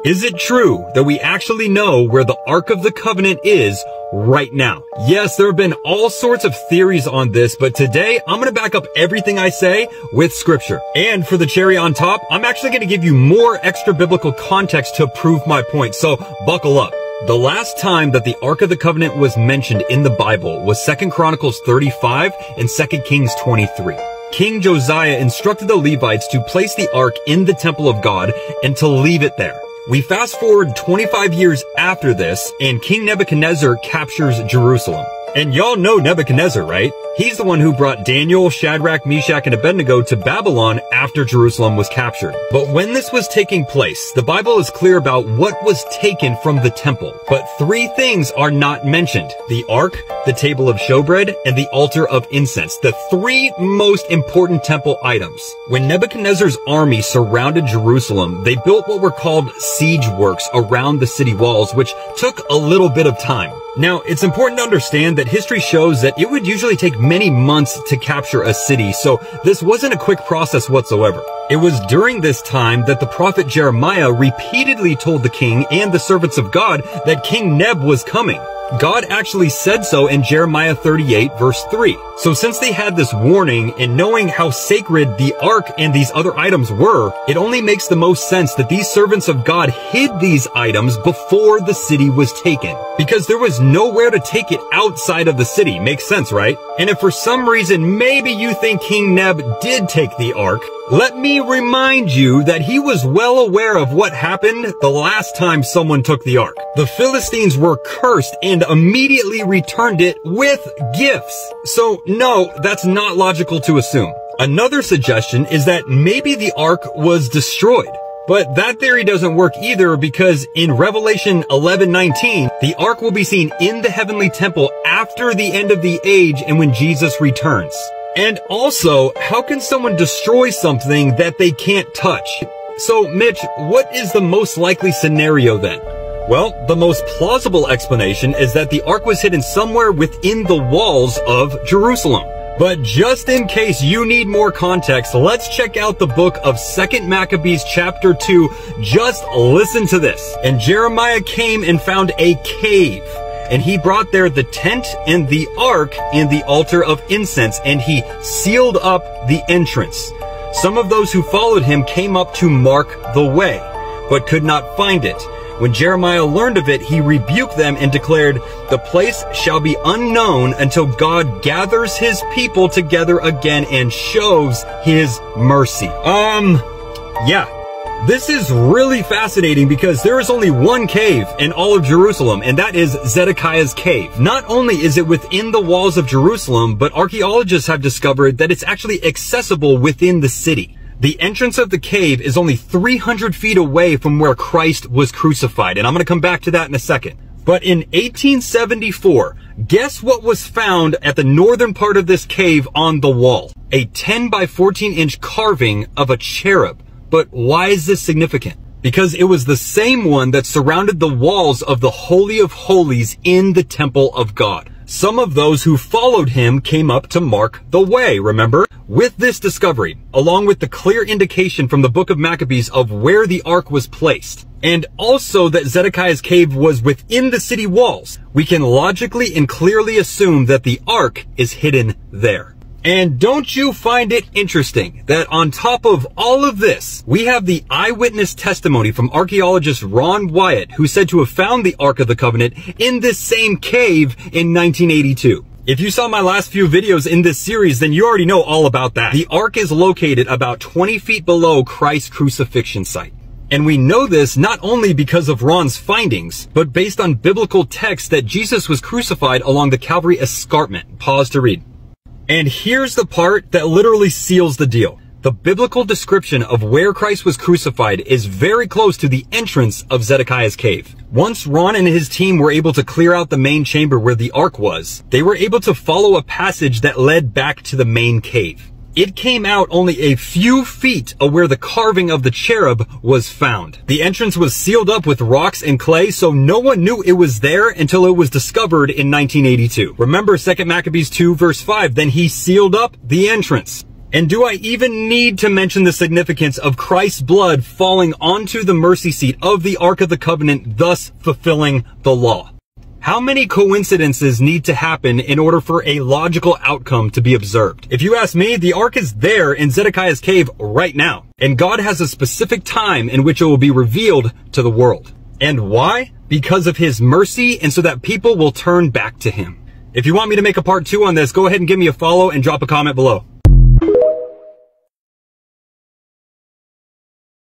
Is it true that we actually know where the Ark of the Covenant is right now? Yes, there have been all sorts of theories on this, but today I'm going to back up everything I say with scripture. And for the cherry on top, I'm actually going to give you more extra biblical context to prove my point, so buckle up. The last time that the Ark of the Covenant was mentioned in the Bible was 2 Chronicles 35 and 2 Kings 23. King Josiah instructed the Levites to place the Ark in the temple of God and to leave it there. We fast forward 25 years after this, and King Nebuchadnezzar captures Jerusalem. And y'all know Nebuchadnezzar, right? He's the one who brought Daniel, Shadrach, Meshach, and Abednego to Babylon after Jerusalem was captured. But when this was taking place, the Bible is clear about what was taken from the temple. But three things are not mentioned: the ark, the table of showbread, and the altar of incense, the three most important temple items. When Nebuchadnezzar's army surrounded Jerusalem, they built what were called siege works around the city walls, which took a little bit of time. Now, it's important to understand that history shows that it would usually take many months to capture a city, so this wasn't a quick process whatsoever. It was during this time that the prophet Jeremiah repeatedly told the king and the servants of God that King Neb was coming. God actually said so in Jeremiah 38 verse 3. So since they had this warning, and knowing how sacred the ark and these other items were, it only makes the most sense that these servants of God hid these items before the city was taken, because there was nowhere to take it outside of the city. Makes sense, right? And if for some reason maybe you think King Neb did take the ark, let me remind you that he was well aware of what happened the last time someone took the ark. The Philistines were cursed and immediately returned it with gifts. So no, that's not logical to assume. Another suggestion is that maybe the ark was destroyed. But that theory doesn't work either, because in Revelation 11:19, the ark will be seen in the heavenly temple after the end of the age and when Jesus returns. And also, how can someone destroy something that they can't touch? So, Mitch, what is the most likely scenario then? Well, the most plausible explanation is that the ark was hidden somewhere within the walls of Jerusalem. But just in case you need more context, let's check out the book of 2 Maccabees chapter 2. Just listen to this. And Jeremiah came and found a cave, and he brought there the tent and the ark and the altar of incense, and he sealed up the entrance. Some of those who followed him came up to mark the way, but could not find it. When Jeremiah learned of it, he rebuked them and declared, "The place shall be unknown until God gathers his people together again and shows his mercy." Yeah. This is really fascinating, because there is only one cave in all of Jerusalem, and that is Zedekiah's cave. Not only is it within the walls of Jerusalem, but archaeologists have discovered that it's actually accessible within the city. The entrance of the cave is only 300 feet away from where Christ was crucified, and I'm going to come back to that in a second. But in 1874, guess what was found at the northern part of this cave on the wall? A 10 by 14 inch carving of a cherub. But why is this significant? Because it was the same one that surrounded the walls of the Holy of Holies in the temple of God. Some of those who followed him came up to mark the way, remember? With this discovery, along with the clear indication from the book of Maccabees of where the ark was placed, and also that Zedekiah's cave was within the city walls, we can logically and clearly assume that the ark is hidden there. And don't you find it interesting that on top of all of this, we have the eyewitness testimony from archaeologist Ron Wyatt, who said to have found the Ark of the Covenant in this same cave in 1982. If you saw my last few videos in this series, then you already know all about that. The Ark is located about 20 feet below Christ's crucifixion site. And we know this not only because of Ron's findings, but based on biblical texts that Jesus was crucified along the Calvary escarpment. Pause to read. And here's the part that literally seals the deal. The biblical description of where Christ was crucified is very close to the entrance of Zedekiah's cave. Once Ron and his team were able to clear out the main chamber where the ark was, they were able to follow a passage that led back to the main cave. It came out only a few feet of where the carving of the cherub was found. The entrance was sealed up with rocks and clay, so no one knew it was there until it was discovered in 1982. Remember 2 Maccabees 2 verse 5, then he sealed up the entrance. And do I even need to mention the significance of Christ's blood falling onto the mercy seat of the Ark of the Covenant, thus fulfilling the law? How many coincidences need to happen in order for a logical outcome to be observed? If you ask me, the Ark is there in Zedekiah's cave right now, and God has a specific time in which it will be revealed to the world. And why? Because of his mercy, and so that people will turn back to him. If you want me to make a part 2 on this, go ahead and give me a follow and drop a comment below.